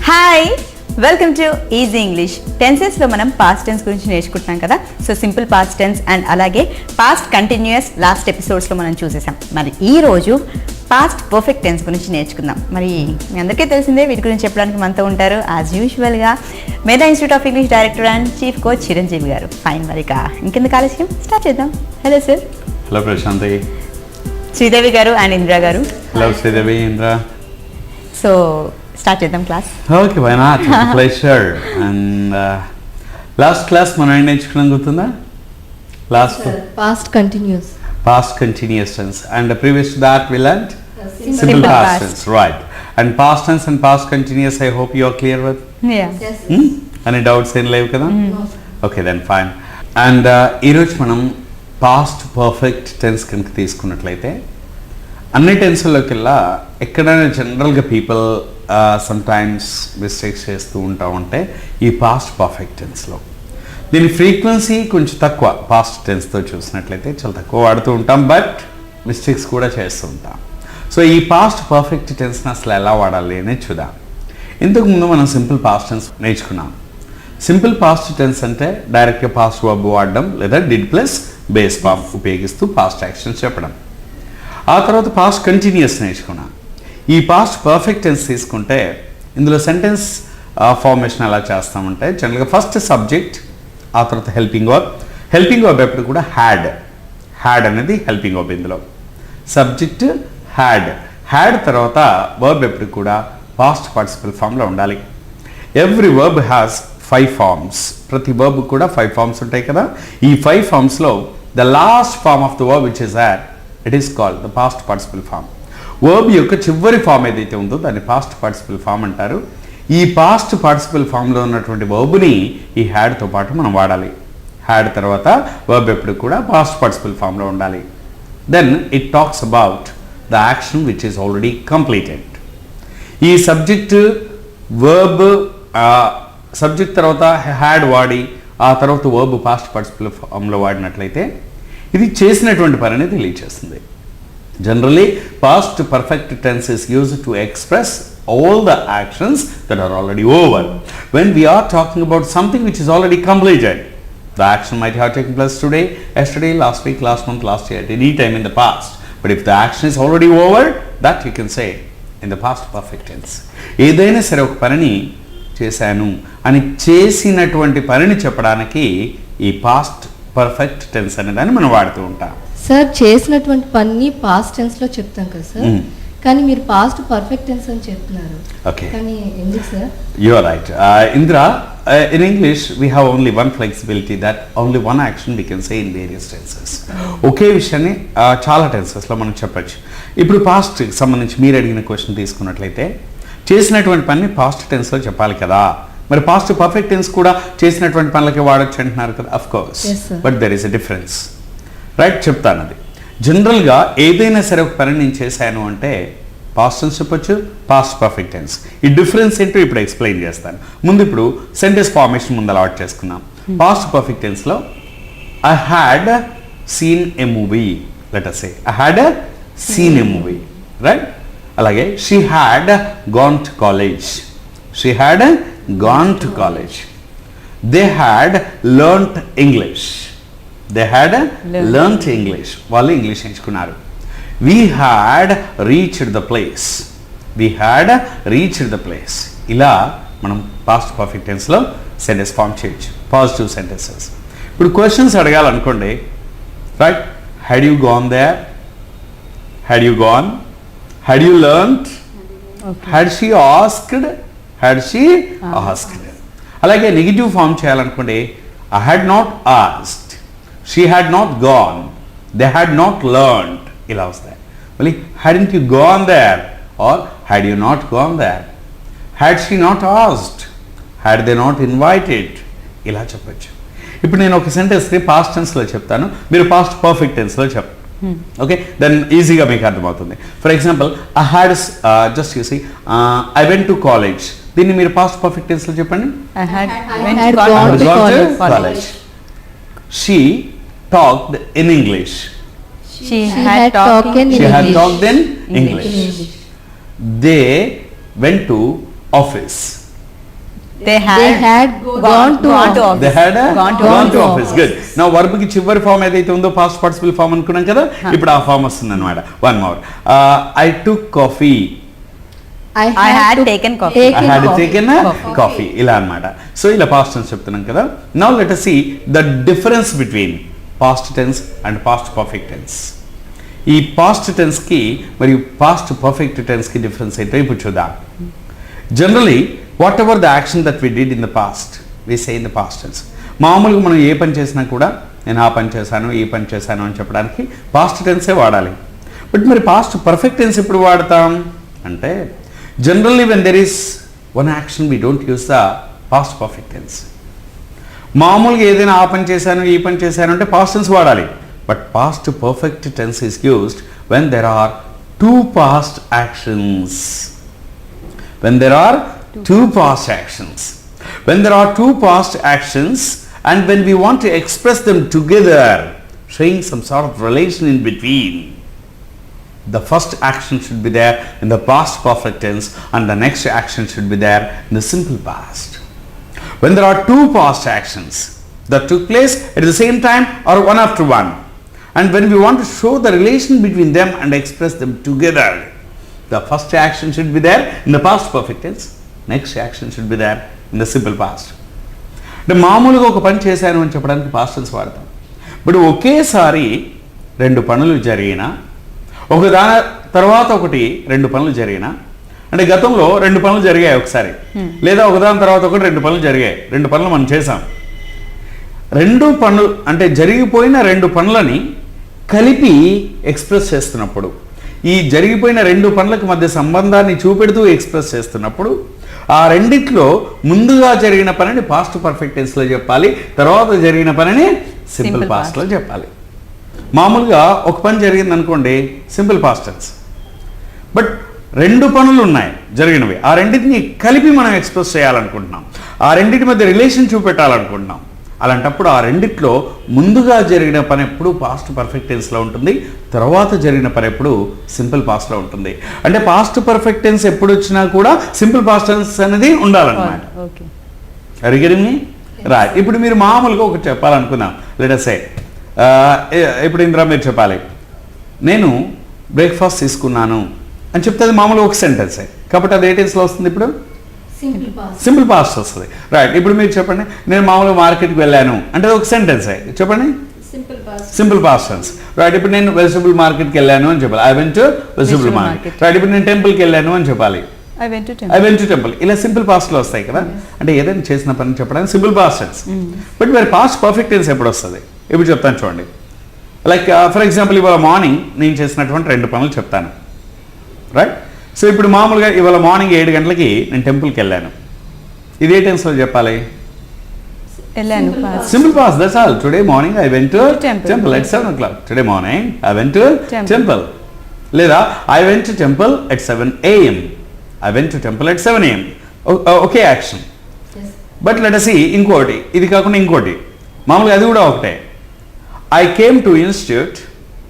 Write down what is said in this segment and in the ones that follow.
Hi, welcome to easy English. టెన్సెస్లో మనం past tense గురించి నేర్చుకుంటున్నాం కదా. So simple past tense and అలాగే పాస్ట్ కంటిన్యూయస్ లాస్ట్ ఎపిసోడ్స్లో మనం చూసేసాం. మరి ఈరోజు పాస్ట్ పర్ఫెక్ట్ టెన్స్ గురించి నేర్చుకుందాం. మరి మీ అందరికీ తెలిసిందే, వీటి గురించి చెప్పడానికి మనతో ఉంటారు యాజ్ యూజువల్గా Medha institute of English director and chief coach Chiranjeevi garu. Fine, మరి ఇంకెందుకు ఆలస్యం స్టార్ట్ చేద్దాం. Hello sir. Hello Prashanthi. Sridevi garu and Indra garu. Hello Sridevi, Indra. So start చేద్దాం class. Okay, why not? Pleasure. And last class మనం ఏం నేర్చుకున్నాం గుర్తుందా? Last past continuous tense, and previous to that we learned simple past tense, right? And past tense and past continuous, I hope you are clear with. Any doubts in life kada? Okay, then fine. And ఈరోజు మనం past perfect tense కనుక తీసుకున్నట్లయితే అన్ని టెన్స్లోకెల్లా ఎక్కడైనా జనరల్గా people sometimes mistakes చేస్తూ ఉంటా ఉంటే ఈ పాస్ట్ పర్ఫెక్ట్ టెన్స్లో దీని ఫ్రీక్వెన్సీ కొంచెం తక్కువ. పాస్ట్ టెన్స్తో చూసినట్లయితే చాలా తక్కువ వాడుతూ ఉంటాం, బట్ మిస్టేక్స్ కూడా చేస్తూ ఉంటాం. సో ఈ పాస్ట్ పర్ఫెక్ట్ టెన్స్ని అసలు ఎలా వాడాలి అనేది చూద్దాం. ఇంతకుముందు మనం సింపుల్ పాస్ట్ టెన్స్ నేర్చుకున్నాం. సింపుల్ పాస్ట్ టెన్స్ అంటే డైరెక్ట్గా పాస్ట్ వర్బ్ వాడడం లేదా డిడ్ ప్లస్ బేస్ ఫామ్ ఉపయోగిస్తూ పాస్ట్ యాక్షన్స్ చెప్పడం. ఆ తర్వాత పాస్ట్ కంటిన్యూస్ నేర్చుకున్నాం. ఈ పాస్ట్ పర్ఫెక్ట్ టెన్స్ తీసుకుంటే ఇందులో సెంటెన్స్ ఫార్మేషన్ ఎలా చేస్తామంటే జనరల్గా ఫస్ట్ సబ్జెక్ట్, ఆ తర్వాత హెల్పింగ్ వర్బ్ ఎప్పుడు కూడా హ్యాడ్ అనేది హెల్పింగ్ వర్బ్. ఇందులో సబ్జెక్ట్ హ్యాడ్ తర్వాత వర్బ్ ఎప్పుడు కూడా పాస్ట్ పార్టిసిపల్ ఫామ్లో ఉండాలి. Every verb has 5 forms. ప్రతి వర్బ్ కూడా 5 ఫార్మ్స్ ఉంటాయి కదా. ఈ 5 ఫార్మ్స్లో the last form of the verb which is had, it is called the past participle form. Verb యొక్క చివరి ఫామ్ ఏదైతే ఉందో దాన్ని పాస్ట్ పార్టిసిపల్ ఫామ్ అంటారు. ఈ పాస్ట్ పార్టిసిపల్ ఫామ్లో ఉన్నటువంటి వర్బ్ని ఈ హ్యాడ్తో పాటు మనం వాడాలి. హ్యాడ్ తర్వాత వర్బ్ ఎప్పుడు కూడా పాస్ట్ పార్టిసిపల్ ఫామ్లో ఉండాలి. Then it talks about the action which is already completed. ఈ సబ్జెక్ట్ వర్బ్ సబ్జెక్ట్ తర్వాత హ్యాడ్ వాడి ఆ తర్వాత వర్బ్ పాస్ట్ పార్టిసిపల్ ఫామ్లో వాడినట్లయితే ఇది చేసినటువంటి పనిని తెలియజేస్తుంది. Generally, past perfect tense is used to express all the actions that are already over. When we are talking about something which is already completed, the action might have taken place today, yesterday, last week, last month, last year, at any time in the past. But if the action is already over, that you can say in the past perfect tense. ఏదైనా సరే ఒక పనిని చేశాను అని చేసినటువంటి పనిని చెప్పడానికి ఈ పాస్ట్ పర్ఫెక్ట్ టెన్స్ అనే దాన్ని మనం వాడుతూ ఉంటాం. సార్, చేసినటువంటి పని పాస్ట్ టెన్స్ లో చెప్తాం కదా సార్, కానీ మీరు పాస్ట్ పర్ఫెక్ట్ టెన్స్ అని చెప్తున్నారు. ఓకే, కానీ ఎందుకు sir? You are right. Indra, in English we have only one flexibility, that only one action we can say in various tenses. ఒకే విషయాన్ని చాలా టెన్సెస్లో మనం చెప్పచ్చు. ఇప్పుడు పాస్ట్ సంబంధించి మీరు అడిగిన క్వశ్చన్ తీసుకున్నట్లయితే చేసినటువంటి పని పాస్ట్ టెన్స్లో చెప్పాలి కదా. మరి పాస్ట్ పర్ఫెక్ట్ టెన్స్ కూడా చేసినటువంటి పనులకి వాడచ్చు అంటున్నారు కదా. Of course, but there is a difference, right? చెప్తాను. అది జనరల్గా ఏదైనా సరే ఒక పని నేను చేశాను అంటే పాస్ట్ టెన్స్ చెప్పొచ్చు, పాస్ట్ పర్ఫెక్ట్ టెన్స్. ఈ డిఫరెన్స్ ఏంటో ఇప్పుడు ఎక్స్ప్లెయిన్ చేస్తాను. ముందు ఇప్పుడు సెంటెన్స్ ఫార్మేషన్ ముందు అలవాటు చేసుకున్నాం. పాస్ట్ పర్ఫెక్ట్ టెన్స్లో I had seen a movie, let us say I had seen a movie, right? అలాగే she had gone to college, she had gone to college. They had learnt English. They had learnt English. వాళ్ళు English నేర్చుకున్నారు. We had reached the place. We had reached the place. ఇలా మనం past perfect టెన్స్లో sentence form చేయొచ్చు, positive sentences. ఇప్పుడు questions అడగాలనుకోండి, right? Had you gone there, had you gone, had you learned, had she asked, had she asked. అలాగే negative form చేయాలనుకోండి, I had not asked, she had not gone, they had not learned. ఇలా వస్తాయి. మళ్ళీ hadn't you gone there or had you not gone there, had she not asked, had they not invited. ఇలా చెప్పచ్చు. ఇప్పుడు నేను ఒక సెంటెన్స్ని past టెన్స్లో చెప్తాను, మీరు పాస్ట్ పర్ఫెక్ట్ టెన్స్లో చెప్పండి. ఓకే, దెన్ ఈజీగా మీకు అర్థమవుతుంది. For example, I had just you see I went to college. దీన్ని మీరు పాస్ట్ పర్ఫెక్ట్ టెన్స్లో చెప్పండి. I had gone to college. She talked in English. She had talked in English. They went to office. They had gone to office. They had Gone to gone to office. office. Good. Now verb కి చివరి form ఏదైతే ఉందో past participle form అనుకున్నాం కదా, ఇప్పుడు ఆ form వస్తుంది అనమాట. One more. I took coffee. I had taken coffee. I had taken coffee. ఇలా అన్నమాట. సో ఇలా పాస్ట్ టెన్స్ చెప్తున్నాం కదా. Now let us see the difference between past tense and past perfect tense. ఈ పాస్ట్ టెన్స్ కి మరియు past perfect tense కి difference ఏంటో ఇప్పుడు చూద్దాం. Generally whatever the action that we did in the past we say in the past tense. మామూలుగా మనం ఏ పని చేసినా కూడా నేను ఆ పని చేశాను, ఈ పని చేశాను అని చెప్పడానికి పాస్ట్ టెన్సే వాడాలి. బట్ మరి పాస్ట్ పర్ఫెక్ట్ టెన్స్ ఎప్పుడు వాడతాం అంటే, generally when there is one action we don't use the past perfect tense. మామూలుగా ఏదైనా ఆ పని చేశాను, ఈ పని చేశాను అంటే పాస్ట్ టెన్స్ వాడాలి. But past perfect tense is used when there are two past actions. When there are two past actions. When there are two past actions and when we want to express them together, showing some sort of relation in between, the first action should be there in the past perfect tense and the next action should be there in the simple past. When there are two past actions that took place at the same time or one after one, and when we want to show the relation between them and express them together, the first action should be there in the past perfect tense, next action should be there in the simple past. అంటే మామూలుగా ఒక పని చేశాను అని చెప్పడానికి past tense వాడతాం. But ఒకేసారి రెండు పనులు జరిగినా, ఒక దాని తర్వాత ఒకటి రెండు పనులు జరిగినా, అంటే గతంలో రెండు పనులు జరిగాయి ఒకసారి, లేదా ఒకదాని తర్వాత ఒకటి రెండు పనులు జరిగాయి, రెండు పనులు మనం చేసాం. రెండు పనులు అంటే జరిగిపోయిన రెండు పనులని కలిపి ఎక్స్ప్రెస్ చేస్తున్నప్పుడు, ఈ జరిగిపోయిన రెండు పనులకు మధ్య సంబంధాన్ని చూపెడుతూ ఎక్స్ప్రెస్ చేస్తున్నప్పుడు, ఆ రెండిట్లో ముందుగా జరిగిన పనిని పాస్ట్ పర్ఫెక్ట్ టెన్స్లో చెప్పాలి, తర్వాత జరిగిన పనిని సింపుల్ పాస్ట్లో చెప్పాలి. మామూలుగా ఒక పని జరిగింది అనుకోండి, సింపుల్ పాస్ట్ టెన్స్. బట్ రెండు పనులు ఉన్నాయి జరిగినవి, ఆ రెండింటిని కలిపి మనం ఎక్స్ప్రెస్ చేయాలనుకుంటున్నాం, ఆ రెండింటి మధ్య రిలేషన్ చూపెట్టాలనుకుంటున్నాం. అలాంటప్పుడు ఆ రెండిట్లో ముందుగా జరిగిన పని ఎప్పుడు పాస్ట్ పర్ఫెక్ట్ టెన్స్లో ఉంటుంది, తర్వాత జరిగిన పని ఎప్పుడు సింపుల్ పాస్ట్లో ఉంటుంది. అంటే పాస్ట్ పర్ఫెక్ట్ టెన్స్ ఎప్పుడు వచ్చినా కూడా సింపుల్ పాస్ట్ టెన్స్ అనేది ఉండాలన్నమాట. అడిగేమి రైట్. ఇప్పుడు మీరు మామూలుగా ఒకటి చెప్పాలనుకుందాం. లెట్ అస్ సే, ఇప్పుడు ఇంద్రా మీరు చెప్పాలి, నేను బ్రేక్ఫాస్ట్ తీసుకున్నాను అని చెప్తే అది మామూలుగా ఒక సెంటెన్సే, కాబట్టి అది ఏ టెన్స్లో వస్తుంది? ఇప్పుడు సింపుల్ పాస్ట్ వస్తుంది. రైట్. ఇప్పుడు మీరు చెప్పండి, నేను మామూలుగా మార్కెట్కి వెళ్ళాను అంటే ఒక సెంటెన్సే, చెప్పండి. Simple past tense. రైట్. ఇప్పుడు నేను వెజిటబుల్ మార్కెట్కి వెళ్ళాను అని చెప్పాలి, I went to vegetable market. Right. ఇప్పుడు నేను టెంపుల్కి వెళ్ళాను అని చెప్పాలి, ఐ వెంట్ టు టెంపుల్. ఇలా సింపుల్ పాస్ట్లో వస్తాయి కదా, అంటే ఏదైనా చేసిన పని చెప్పడానికి సింపుల్ పాస్ట్ టెన్స్. బట్ మరి పాస్ట్ పర్ఫెక్ట్ టెన్స్ ఎప్పుడు వస్తుంది? ఇప్పుడు చెప్తాను చూడండి. లైక్ ఫర్ ఎగ్జాంపుల్, ఇవాళ మార్నింగ్ నేను చేసినటువంటి రెండు పనులు చెప్తాను. రైట్. సో ఇప్పుడు మామూలుగా ఇవాళ మార్నింగ్ 7 గంటలకి నేను టెంపుల్కి వెళ్ళాను. ఇదే టెన్స్లో చెప్పాలి, simple past. That's all. Today morning I went to temple at 7 o'clock. Today morning I went to temple. లేదా I went to temple at 7 AM. I went to temple at 7 AM. ఒకే action. But let us see ఇంకోటి, ఇది కాకుండా ఇంకోటి మామూలుగా అది కూడా ఒకటే. I came to institute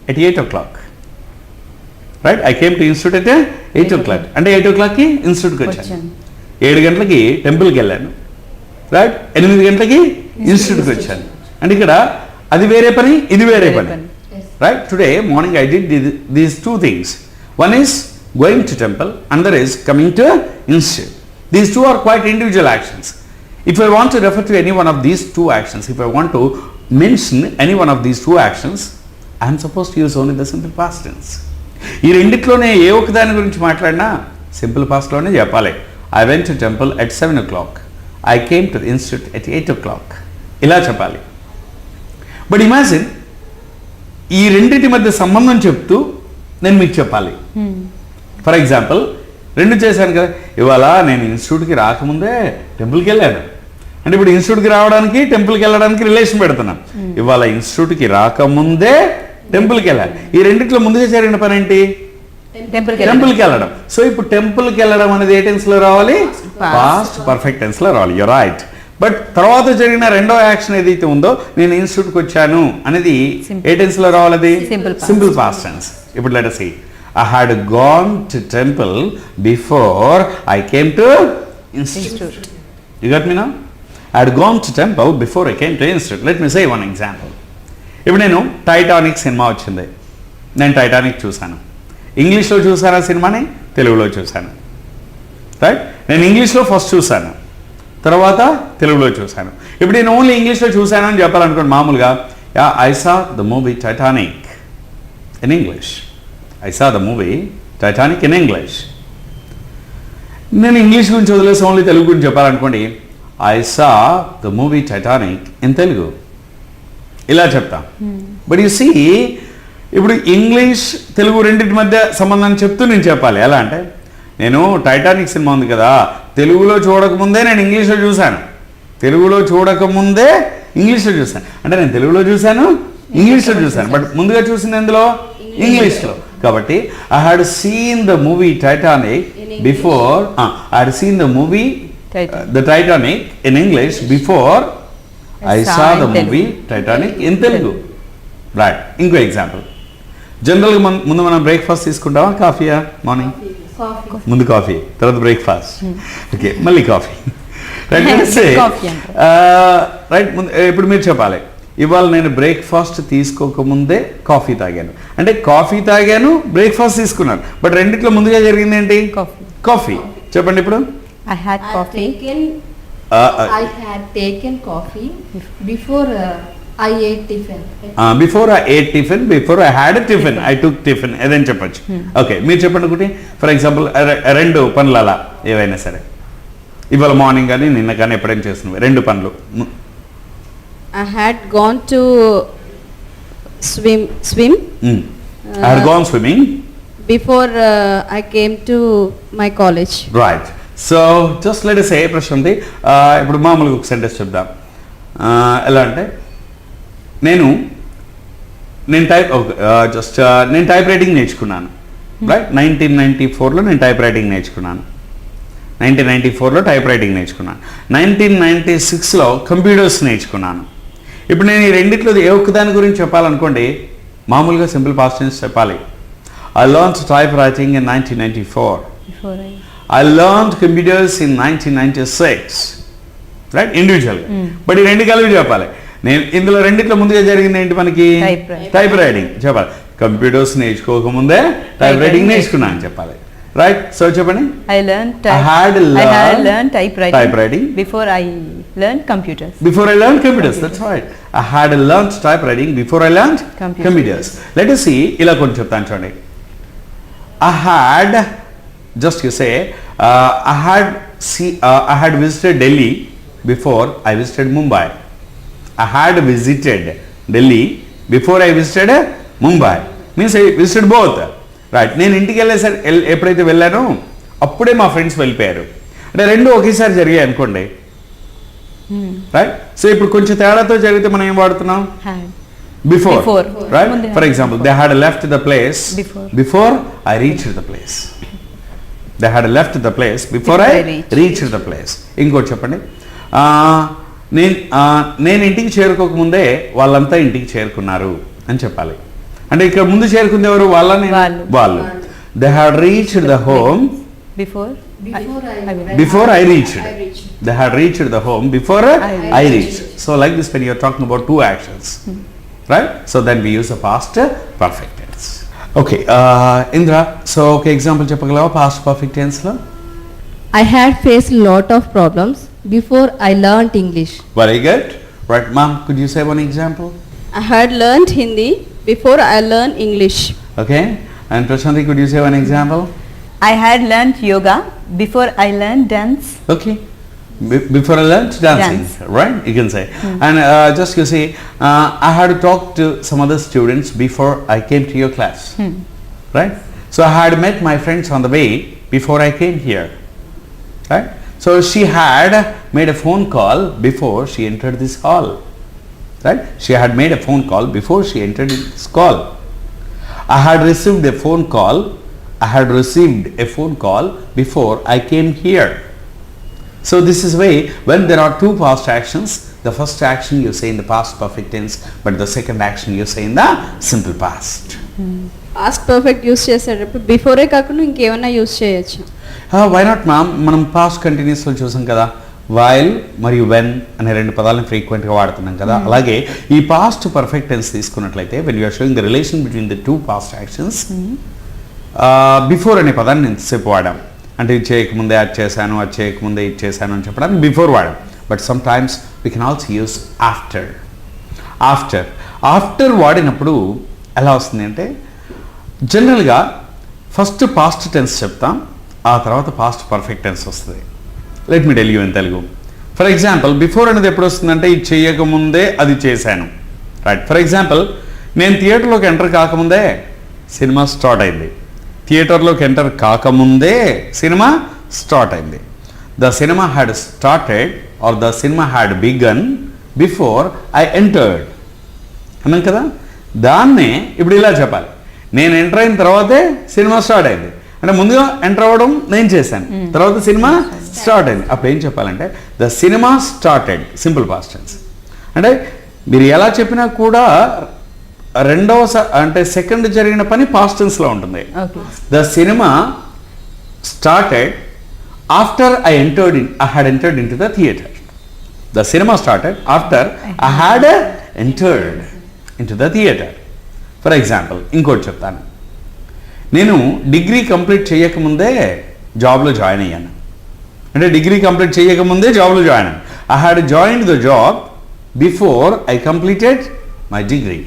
at 8 o'clock. Right. I came to institute at 8 o'clock. అంటే 8 o'clockకి ఇన్స్టిట్యూట్కి వచ్చాను, 7 గంటలకి టెంపుల్కి వెళ్ళాను. రైట్. 8 గంటలకి ఇన్స్టిట్యూట్కి వచ్చాను. అంటే ఇక్కడ అది వేరే పని, ఇది వేరే పని. Right. Today morning I did these two things. One is going to temple, another is coming to institute. These two are quite individual actions. If I want to refer to any one of these two actions, if I want to mention any one of these two actions, I am supposed to use only the simple past tense. ఈ రెండిట్లోనే ఏ ఒక దాని గురించి మాట్లాడినా simple పాస్ట్లోనే చెప్పాలి. I went to temple at 7 o'clock. I came to institute at 8 o'clock. ఇలా చెప్పాలి. But imagine, ఈ రెండింటి మధ్య సంబంధం చెప్తూ నేను మీకు చెప్పాలి. ఫర్ ఎగ్జాంపుల్, రెండు చేశాను కదా, ఇవాళ నేను ఇన్స్టిట్యూట్కి రాకముందే టెంపుల్కి వెళ్ళాను అంటే ఇప్పుడు ఇన్స్టిట్యూట్కి రావడానికి టెంపుల్కి వెళ్ళడానికి రిలేషన్ పెడుతున్నాను. ఇవాళ ఇన్స్టిట్యూట్కి రాకముందే టెంపుల్కి వెళ్ళాలి. ఈ రెండిట్లో ముందుగా జరిగిన పని ఏంటి? టెంపుల్కి వెళ్ళడం. సో ఇప్పుడు టెంపుల్కి వెళ్ళడం అనేది ఏ టెన్స్లో రావాలి? పాస్ట్ పర్ఫెక్ట్ టెన్స్లో రావాలి. You right. బట్ తర్వాత జరిగిన రెండో యాక్షన్ ఏదైతే ఉందో, నేను ఇన్స్టిట్యూట్కి వచ్చాను అనేది ఏ టెన్స్లో రావాలి? అది సింపుల్ పాస్ట్ టెన్స్. ఇప్పుడు let us see, I had gone to temple before I came to institute. You got me now? I had gone to temple before I came to institute. Let me say one example. ఇప్పుడు నేను Titanic cinema వచ్చింది, నేను Titanic చూశాను. ఇంగ్లీష్లో చూసాను ఆ సినిమాని, తెలుగులో చూశాను. రైట్, నేను ఇంగ్లీష్లో ఫస్ట్ చూశాను, తర్వాత తెలుగులో చూశాను. ఇప్పుడు నేను ఓన్లీ ఇంగ్లీష్లో చూశాను అని చెప్పాలనుకోండి మామూలుగా, I saw the movie Titanic in English. I saw the movie Titanic in English. నేను ఇంగ్లీష్ గురించి వదిలేసి ఓన్లీ తెలుగు గురించి చెప్పాలనుకోండి, I saw the movie Titanic in Telugu, ఇలా చెప్తా. బట్ యు సీ, ఇప్పుడు ఇంగ్లీష్ తెలుగు రెండింటి మధ్య సంబంధాన్ని చెప్తూ నేను చెప్పాలి. ఎలా అంటే, నేను టైటానిక్ సినిమా ఉంది కదా, తెలుగులో చూడకముందే నేను ఇంగ్లీష్లో చూశాను, తెలుగులో చూడకముందే ఇంగ్లీష్లో చూశాను. అంటే నేను తెలుగులో చూశాను, ఇంగ్లీష్లో చూశాను, బట్ ముందుగా చూసింది ఎందులో? ఇంగ్లీష్లో. కాబట్టి I had seen the movie Titanic before, I had seen the movie the Titanic in English before I saw the movie Titanic in Telugu. Right. ఇంకో ఎగ్జాంపుల్, జనరల్గా ముందు మనం బ్రేక్ఫాస్ట్ తీసుకుంటామా, కాఫీయా? మార్నింగ్ ముందు కాఫీ, తర్వాత బ్రేక్ఫాస్ట్, ఓకే, మళ్ళీ కాఫీ. రైట్. ఇప్పుడు మీరు చెప్పాలి, ఇవాళ నేను బ్రేక్ఫాస్ట్ తీసుకోకముందే కాఫీ తాగాను అంటే, కాఫీ తాగాను, బ్రేక్ఫాస్ట్ తీసుకున్నాను, బట్ రెండిట్లో ముందుగా జరిగింది ఏంటి? కాఫీ. చెప్పండి ఇప్పుడు. I had taken coffee before I ate tiffin. Before I ate tiffin, before I had a tiffin, I took tiffin. ఏదైనా చెప్పచ్చు. ఓకే, మీరు చెప్పండి ఒకటి. ఫర్ ఎగ్జాంపుల్, రెండు పనులు అలా ఏవైనా సరే, ఇవాళ మార్నింగ్ కానీ నిన్న కానీ ఎప్పుడైనా చేస్తున్నవి రెండు పనులు. I had gone to swim. I had gone swimming before I came to my college. Right. So just let us say Prashanti, ఇప్పుడు మామూలుగా ఒక సెంటెన్స్ చెప్దాం. ఎలా అంటే, నేను టైప్ రైటింగ్ నేర్చుకున్నాను. రైట్, 1994లో నేను టైప్ రైటింగ్ నేర్చుకున్నాను. 1994లో టైప్ రైటింగ్ నేర్చుకున్నాను. 1996లో కంప్యూటర్స్ నేర్చుకున్నాను. ఇప్పుడు నేను ఈ రెండిట్లో ఏ ఒక్క దాని గురించి చెప్పాలనుకోండి, మామూలుగా సింపుల్ పాస్ట్ టెన్స్ చెప్పాలి. I learned typewriting in 1994. I learned computers in 1996. Right, ఇండివిజువల్గా. బట్ ఈ రెండు కలిపి చెప్పాలి. నేను ఇందులో రెండిట్లో ముందుగా జరిగింది ఏంటి మనకి? టైప్ రైటింగ్ చెప్పాలి. కంప్యూటర్స్ నేర్చుకోకముందే టైప్ రైటింగ్ నేర్చుకున్నాను అని చెప్పాలి. రైట్. సో చెప్పండి. I had learned typewriting before I learned computers. Before I learned computers, that's right. I had learned typewriting before I learned computers. Let us see, ఇలా కొంచెం చెప్తాను చూడండి. I had, just you say, I had visited Delhi before I visited Mumbai. I had visited Delhi before I visited Mumbai. Means I visited both. Right. నేను ఇంటికి వెళ్ళేసరి ఎప్పుడైతే వెళ్ళానో అప్పుడే మా friends వెళ్ళిపోయారు. అంటే రెండు ఒకేసారి జరిగాయి అనుకోండి. రైట్. సో ఇప్పుడు కొంచెం తేడాతో జరిగితే మనం ఏం వాడుతున్నాం? Before. Right. For example, they had left the place before I reached the place. They had left the place before I reached the place. ఇంకోటి చెప్పండి, నేను ఇంటికి చేరుకోకముందే వాళ్ళంతా ఇంటికి చేరుకున్నారు అని చెప్పాలి. అంటే ఇక్కడ ముందు చేరుకుంది ఎవరు? వాళ్ళు. They had reached the home before I reached. They had reached the home before I reached. So like this, when you are talking about two actions, right? So then we use the past perfect tense. Okay, Indra, so okay, example cheppagalawa past perfect tense lo? I had faced a lot of problems before I learnt English. Very good. Right, ma'am, could you say one example? I had learned Hindi before I learned English. Okay, and Prashanti, could you say one example? I had learnt yoga before I learned dance. Okay, before I learned dancing. Right, you can say. And just you see, I had to talk to some other students before I came to your class. Right, so I had met my friends on the way before I came here. Right, so she had made a phone call before she entered this hall. Right, she had made a phone call before she entered this call. I had received a phone call before I came here. So this is way, when there are two past actions, the first action you say in the past perfect tense, but the second action you say in the simple past. Past perfect use చేసేటప్పుడు before కాకుండా ఇంకేమైనా use చేయొచ్చు. Why not, ma'am? మనం past continuous లో చూసాం కదా, while మరియు when అనే రెండు పదాలను ఫ్రీక్వెంట్గా వాడుతున్నాం కదా. అలాగే ఈ పాస్ట్ పర్ఫెక్ట్ టెన్స్ తీసుకున్నట్లయితే when you're showing the relation between the two past actions, before అనే పదాన్ని ఎంతసేపు వాడాం అంటే ఇది చేయకముందే అది చేశాను, అది చేయకముందే ఇది చేశాను అని చెప్పడానికి బిఫోర్ వాడాం. బట్ సమ్ టైమ్స్ we can also use after. After వాడినప్పుడు ఎలా వస్తుంది అంటే జనరల్గా ఫస్ట్ పాస్ట్ టెన్స్ చెప్తాం, ఆ తర్వాత పాస్ట్ పర్ఫెక్ట్ టెన్స్ వస్తుంది. Let me tell you in Telugu. For example before అనేది ఎప్పుడు వస్తుందంటే ఇది చేయకముందే అది చేశాను, రైట్. ఫర్ ఎగ్జాంపుల్ నేను థియేటర్లోకి ఎంటర్ కాకముందే సినిమా స్టార్ట్ అయింది. థియేటర్లోకి ఎంటర్ కాకముందే సినిమా స్టార్ట్ అయింది. The cinema had started or the cinema had begun before I entered అన్నాం కదా. దాన్నే ఇప్పుడు ఇలా చెప్పాలి, నేను ఎంటర్ అయిన తర్వాతే సినిమా స్టార్ట్ అయింది అంటే ముందుగా ఎంటర్ అవ్వడం నేను చేశాను, తర్వాత సినిమా స్టార్ట్ అయింది. అప్పుడు ఏం చెప్పాలంటే the cinema started, simple past tense. అంటే మీరు ఎలా చెప్పినా కూడా రెండవ అంటే సెకండ్ జరిగిన పని పాస్ట్ టెన్స్లో ఉంటుంది. The cinema started after I had entered in to the theatre. The cinema started after I had entered in to the theatre. For example ఇంకోటి చెప్తాను, నేను డిగ్రీ కంప్లీట్ చేయకముందే జాబ్లో జాయిన్ అయ్యాను అంటే డిగ్రీ కంప్లీట్ చేయకముందే జాబ్లో జాయిన్ అయ్యాను. I had joined the job before I completed my degree.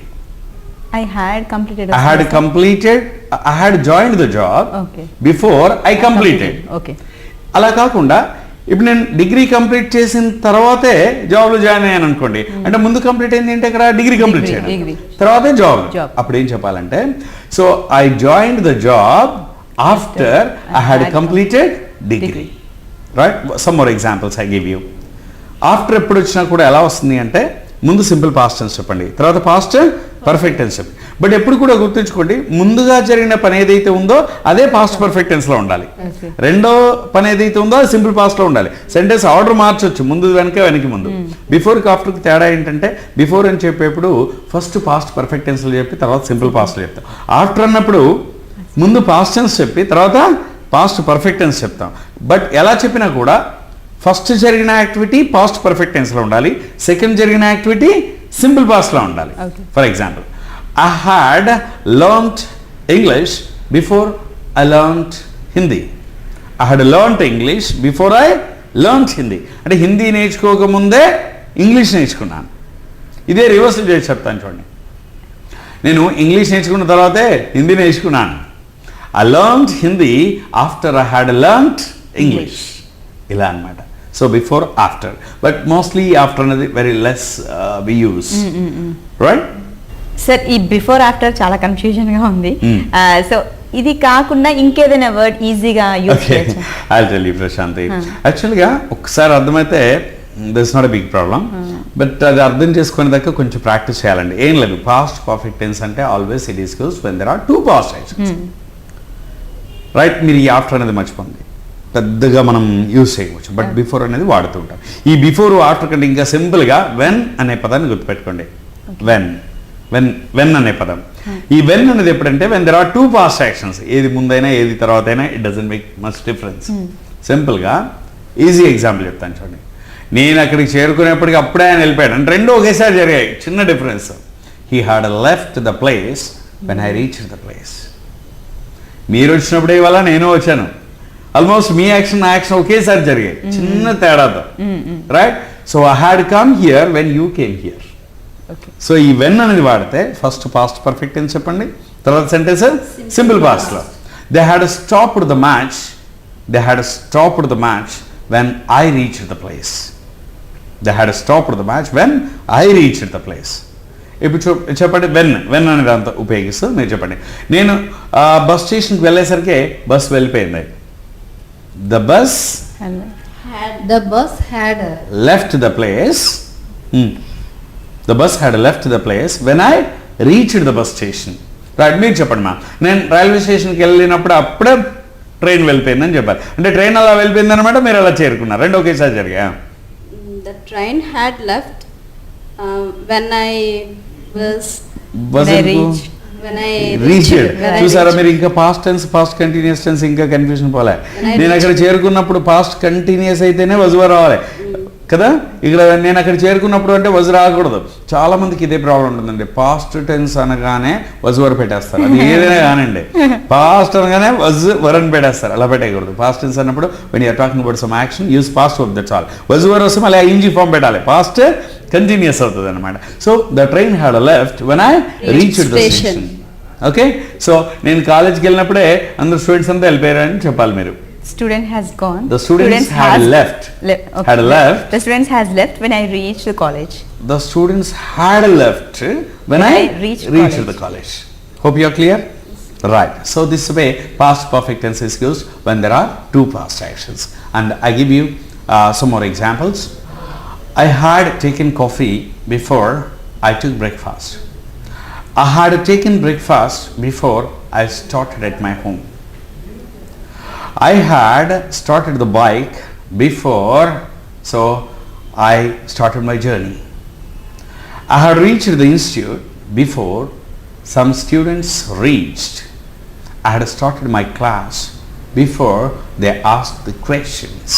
I had joined the job before I completed. Okay. అలా కాకుండా ఇప్పుడు నేను డిగ్రీ కంప్లీట్ చేసిన తర్వాతే జాబ్లో జాయిన్ అయ్యాను అనుకోండి, అంటే ముందు కంప్లీట్ అయింది ఏంటి అక్కడ డిగ్రీ కంప్లీట్ చేయడం, తర్వాతే జాబ్. అప్పుడు ఏం చెప్పాలంటే so I joined the job after I had completed degree, right. Some more examples I give you. After ఎప్పుడు వచ్చినా కూడా ఎలా వస్తుంది అంటే ముందు సింపుల్ పాస్ట్ టెన్స్ చెప్పండి, తర్వాత పాస్ట్ పర్ఫెక్ట్ టెన్స్ చెప్పండి. బట్ ఎప్పుడు కూడా గుర్తుంచుకోండి, ముందుగా జరిగిన పని ఏదైతే ఉందో అదే పాస్ట్ పర్ఫెక్ట్ టెన్స్లో ఉండాలి. రెండో పని ఏదైతే ఉందో అది సింపుల్ పాస్ట్లో ఉండాలి. సెంటెన్స్ ఆర్డర్ మార్చొచ్చు, ముందు వెనక్కి ముందు. బిఫోర్కి ఆఫ్టర్కి తేడా ఏంటంటే బిఫోర్ అని చెప్పేప్పుడు ఫస్ట్ పాస్ట్ పర్ఫెక్ట్ టెన్స్లో చెప్పి తర్వాత సింపుల్ పాస్ట్లో చెప్తాం. ఆఫ్టర్ అన్నప్పుడు ముందు పాస్ట్ టెన్స్ చెప్పి తర్వాత పాస్ట్ పర్ఫెక్ట్ టెన్స్ చెప్తాం. బట్ ఎలా చెప్పినా కూడా ఫస్ట్ జరిగిన యాక్టివిటీ పాస్ట్ పర్ఫెక్ట్ టెన్స్లో ఉండాలి, సెకండ్ జరిగిన యాక్టివిటీ సింపుల్ పాస్ట్లో ఉండాలి. For example I had learned English before I learned Hindi. I had learned English before I learned Hindi అంటే హిందీ నేర్చుకోకముందే ఇంగ్లీష్ నేర్చుకున్నాను. ఇదే రివర్సల్ చేసి చెప్తాను చూడండి, నేను ఇంగ్లీష్ నేర్చుకున్న తర్వాతే హిందీ నేర్చుకున్నాను. I learned Hindi after I had learned English, ఇలా అన్నమాట. So before after, but mostly after అనేది వెరీ లెస్ వి యూస్, రైట్. సార్ ఈ బిఫోర్ ఆఫ్టర్ చాలా కన్ఫ్యూజన్ గా ఉంది. సో ఇది కాకుండా ఇంకేదైనా వర్డ్ ఈజీగా యూజ్ చేయొచ్చు? ఐ టెల్ యూ ప్రశాంతి, యాక్చువల్గా ఒకసారి అర్థమైతే this not a big problem. But అది అర్థం చేసుకునే దాకా కొంచెం ప్రాక్టీస్ చేయాలండి. ఏం లేదు, పాస్ట్ పర్ఫెక్ట్ టెన్స్ అంటే always it is used when there are two past actions, right. మీరు ఈ ఆఫ్టర్ అనేది మర్చిపోండి, పెద్దగా మనం యూజ్ చేయవచ్చు. బట్ బిఫోర్ అనేది వాడుతూ ఉంటాం. ఈ బిఫోర్ ఆఫ్టర్ కంటే ఇంకా సింపుల్గా వెన్ అనే పదాన్ని గుర్తుపెట్టుకోండి. వెన్ అనే పదం. ఈ వెన్ అనేది ఎప్పుడంటే when there are two past actions, ఏది ముందైనా ఏది తర్వాత అయినా it doesn't make much difference. సింపుల్గా ఈజీ ఎగ్జాంపుల్ చెప్తాను చూడండి, నేను అక్కడికి చేరుకునేప్పటికి అప్పుడే ఆయన వెళ్ళిపోయాడు అంటే రెండు ఒకేసారి జరిగాయి, చిన్న difference. He had left the place when I reached the place. మీరు వచ్చినప్పుడే ఇవాళ నేను వచ్చాను, ఆల్మోస్ట్ మీ యాక్షన్ నా యాక్షన్ ఒకేసారి జరిగాయి, చిన్న తేడాతో, right. So I had come here when you came here. So ఈ వెన్ అనేది వాడితే ఫస్ట్ పాస్ట్ పర్ఫెక్ట్ అని చెప్పండి, తర్వాత సెంటెన్స్ సింపుల్ పాస్ట్లో. They had stopped the match when I reached the place. They had stopped the match when I reached the place. ఇప్పుడు చెప్పండి when అనే దాంతో ఉపయోగిస్తూ మీరు చెప్పండి, నేను బస్ స్టేషన్కి వెళ్ళేసరికి బస్ వెళ్ళిపోయింది. The bus had left the place. The bus had left the place when I reached the bus station. Right. మీరు చెప్పండి మా, నేను రైల్వే స్టేషన్కి వెళ్ళినప్పుడు అప్పుడే ట్రైన్ వెళ్ళిపోయిందని చెప్పాలి అంటే ట్రైన్ అలా వెళ్ళిపోయింది అనమాట, మీరు అలా చేరుకున్నారు, రెండు ఒకేసారి జరిగా. The train had left when I reached. చూసారా మీరు, ఇంకా past tense past continuous tense ఇంకా కన్ఫ్యూజన్ పోలే. నేను అక్కడ చేరుకున్నప్పుడు పాస్ట్ కంటిన్యూస్ అయితేనే వజువా రావాలి, కదా. ఇక్కడ నేను అక్కడ చేరుకున్నప్పుడు అంటే వజ్ రాకూడదు. చాలా మందికి ఇదే ప్రాబ్లం ఉంటుందండి. పాస్ట్ టెన్స్ అనగానే వజ్ వర్ పెట్టేస్తారు. అది ఏదైనా కానండి, పాస్ట్ అనగానే వజ్ వర్ అని పెట్టేస్తారు. అలా పెట్టేయకూడదు. పాస్ట్ టెన్స్ అన్నప్పుడు when you're talking about some action use past verb, that's all. Was were వస్తే మళ్ళీ ఇంజీ ఫామ్ పెట్టాలి. పాస్ట్ కంటిన్యూస్ అవుతుంది అనమాట. So the train had left when I reached the station. Okay, so నేను కాలేజ్కి వెళ్ళినప్పుడే అందరు స్టూడెంట్స్ అంతా వెళ్ళిపోయారని చెప్పాలి మీరు. Student has gone. The students had left. Okay. Had left. The students has left when I reached the college. The students had left when I reached the college. Hope you are clear? Right. So this way past perfect tense is used when there are two past actions. And I give you some more examples. I had taken coffee before I took breakfast. I had taken breakfast before I started at my home. I had started the bike before, so I started my journey. I had reached the institute before some students reached. I had started my class before they asked the questions.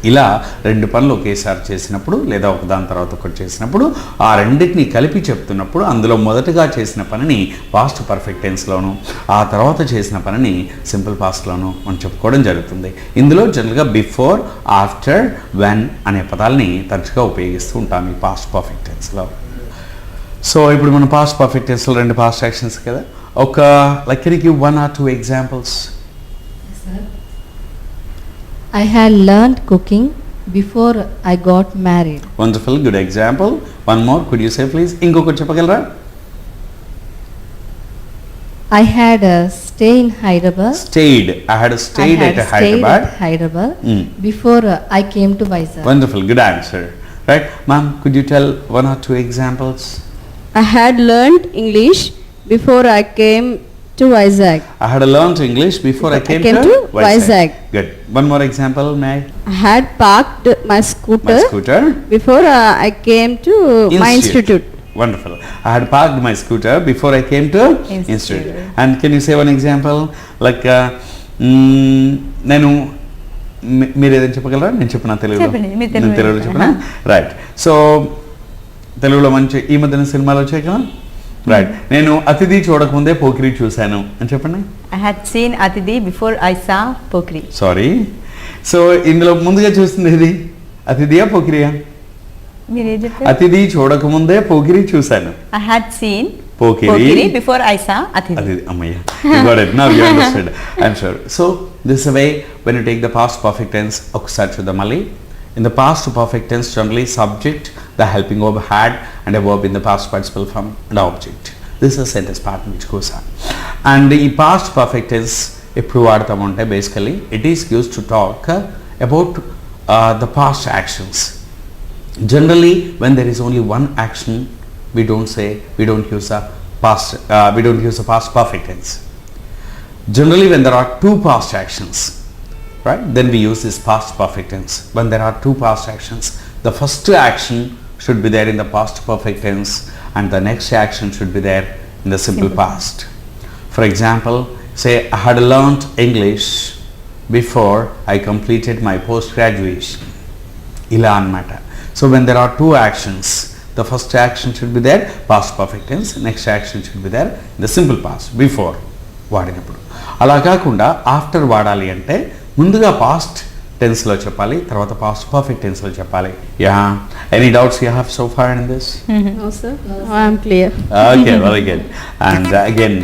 ఇలా రెండు పనులు ఒకేసారి చేసినప్పుడు లేదా ఒకదాని తర్వాత ఒకటి చేసినప్పుడు ఆ రెండింటిని కలిపి చెప్తున్నప్పుడు అందులో మొదటగా చేసిన పనిని పాస్ట్ పర్ఫెక్ట్ టెన్స్లోను, ఆ తర్వాత చేసిన పనిని సింపుల్ పాస్ట్లోను మనం చెప్పుకోవడం జరుగుతుంది. ఇందులో జనరల్గా బిఫోర్, ఆఫ్టర్, వెన్ అనే పదాలని తరచుగా ఉపయోగిస్తూ ఉంటాం ఈ పాస్ట్ పర్ఫెక్ట్ టెన్స్లో. సో ఇప్పుడు మనం పాస్ట్ పర్ఫెక్ట్ టెన్స్లో రెండు పాస్ట్ యాక్షన్స్ కదా, ఒక like can you give 1 or 2 examples? I had learned cooking before I got married. Wonderful, good example. One more, could you say please? ఇంకొకటి చెప్పగలరా? I had stay in Hyderabad. I had stayed at Hyderabad. Before I came to Vizag. Wonderful, good answer. Right, ma'am, could you tell 1 or 2 examples? I had learned English before I came to Vizag. I had learned English before I came to Vizag. Good. One more example, may I had parked my scooter before I came to my institute. Wonderful. I had parked my scooter before I came to institute. And can you say one example? Like, నేను మీరు ఏదైనా చెప్పగలరా? నేను చెప్పిన తెలుగులో చెప్పిన right. So తెలుగులో మంచి ఈ మధ్యన సినిమాలు వచ్చాయి కదా, రైట్. నేను అతిథి చూడకముందే పోకిరి చూశాను అని చెప్పండి. I had seen Atidhi before I saw Pokri. Sorry. So ఇందులో ముందుగా చూస్తుంది ఇది అతిథియా పోకిరియా? మీరేం చెప్పారు? అతిథి చూడకముందే పోకిరి చూశాను. I had seen Pokiri before I saw Atidhi. అమ్మయ్య, you got it. Now you understood. I'm sure. So this is a way when you take the past perfect tense. ఒకసారి చూద్దాం మళ్ళీ. In the past perfect tense, generally subject, the helping verb had, and a verb in the past participle form and object. This is a sentence pattern which goes on. And the past perfect tense, ఎప్పుడు వాడతామంటే basically it is used to talk about the past actions. Generally, when there is only one action, we don't use a past perfect tense. Generally, when there are two past actions, right, then we use this past perfect tense. When there are two past actions, the first action should be there in the past perfect tense and the next action should be there in the simple past. For example, say I had learnt English before I completed my post graduation. Ila anamata. So when there are two actions, the first action should be there past perfect tense, next action should be there in the simple past before వాడినప్పుడు. అలా కాకుండా after వాడాలి అంటే ముందుగా past టెన్స్లో చెప్పాలి, తర్వాత past perfect టెన్స్లో చెప్పాలి. Yeah, any doubts you have so far in this? No sir, I am clear. Okay, very good. And again,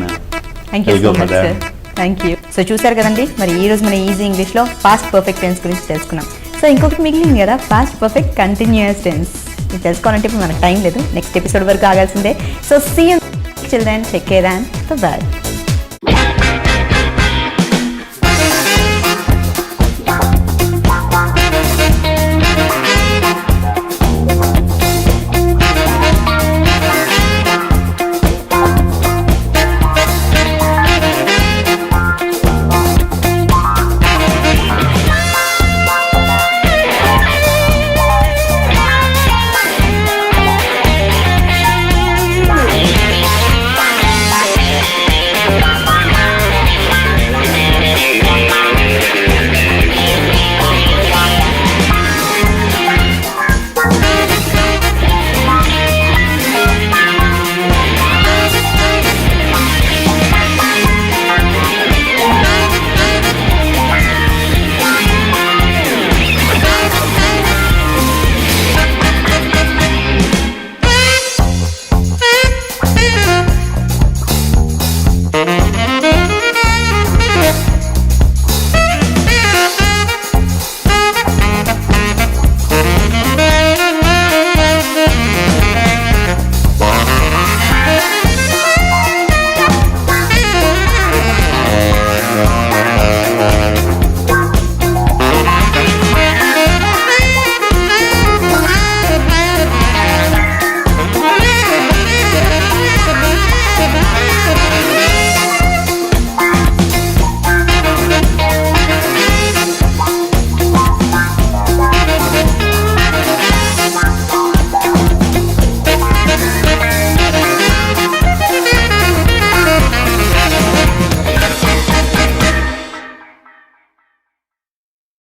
thank you so much sir. Thank you. So చూసారు కదండి, మరి ఈ రోజు మన ఈజీ ఇంగ్లీష్లో పాస్ట్ పర్ఫెక్ట్ టెన్స్ గురించి తెలుసుకున్నాం. So ఇంకొకటి మిగిలింది కదా, పాస్ట్ పర్ఫెక్ట్ కంటిన్యూయస్ టెన్స్. ఇది తెలుసుకోవాలంటే ఇప్పుడు మనకు టైం లేదు, నెక్స్ట్ ఎపిసోడ్ వరకు ఆగాల్సిందే. So see you children, take care and by.